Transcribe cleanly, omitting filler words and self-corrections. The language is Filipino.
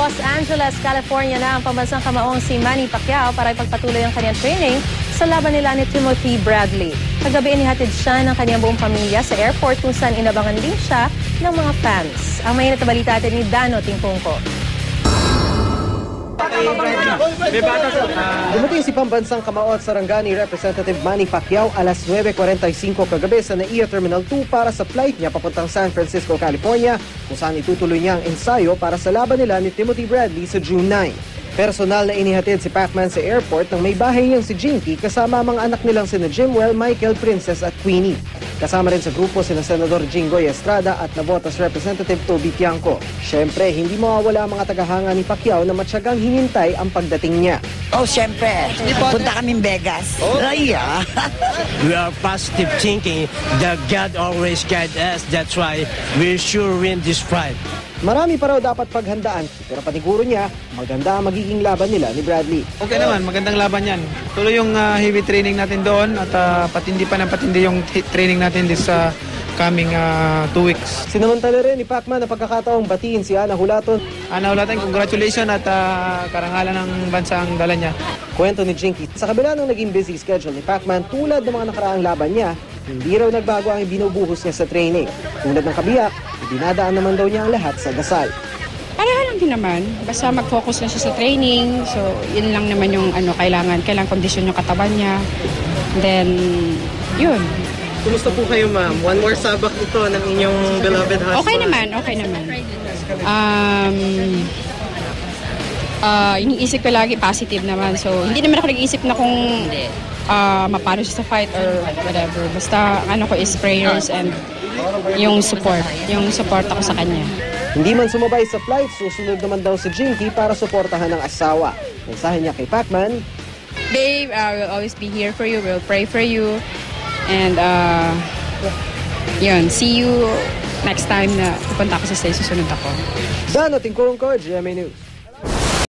Los Angeles, California na ang pambansang kamaong si Manny Pacquiao para ipagpatuloy ang kanyang training sa laban nila ni Timothy Bradley. Kagabi inihatid siya ng kanyang buong pamilya sa airport kung saan inabangan din siya ng mga fans. Ang mainit na balita natin ni Dano Tingkungko. Dumating si pambansang kamao at Sarangani Representative Manny Pacquiao alas 9:45 kagabi sa NAIA Terminal 2 para sa flight niya papuntang San Francisco, California, kung saan itutuloy niya ang ensayo para sa laban nila ni Timothy Bradley sa June 9. Personal na inihatid si Pacman sa airport nang may bahay niyang si Jinky kasama ang mga anak nilang sina Jimwell, Michael, Princess at Queenie. Kasama rin sa grupo sina Senador Jinggoy Estrada at Navotas Representative Toby Tiangco. Siyempre, hindi mawawala ang mga tagahanga ni Pacquiao na matyagang hinintay ang pagdating niya. Oh, siyempre. Punta kaming Vegas. Ay, We are positive thinking that God always guides us. That's why we sure win this fight. Marami pa raw dapat paghandaan, pero paniguro niya, maganda ang magiging laban nila ni Bradley. Okay naman, magandang laban yan. Tuloy yung heavy training natin doon at patindi pa ng patindi yung training natin this coming 2 weeks. Sinamantala rin ni Pacman na pagkakataong batiin si Ana Hulaton. Ana Hulaton, congratulations at karangalan ng bansa ang dala niya. Kwento ni Jinky, sa kabila ng naging busy schedule ni Pacman tulad ng mga nakaraang laban niya, hindi raw nagbago ang ibinubuhos niya sa training. Tulad ng kabiyak, dinadaan naman daw niya ang lahat sa dasal. Pareho lang din naman. Basta mag-focus lang siya sa training. So, yun lang naman yung kailangan kondisyon yung katawan niya. Then, yun. Kumusta po kayo, ma'am? One more sabak ito ng inyong beloved husband. Okay naman. Iniisip ko lagi positive naman. So, hindi naman ako nag-iisip na kung mapano siya sa fight or whatever. Basta ano ko is prayers and yung support ako sa kanya. Hindi man sumabay sa flight, susunod naman daw si Jinky para suportahan ang asawa. Mensahe niya kay Pacman, Babe, we'll always be here for you. We'll pray for you. And yun, see you next time na pupunta ako sa stage, susunod ako. Dano Tingkungko, GMA News.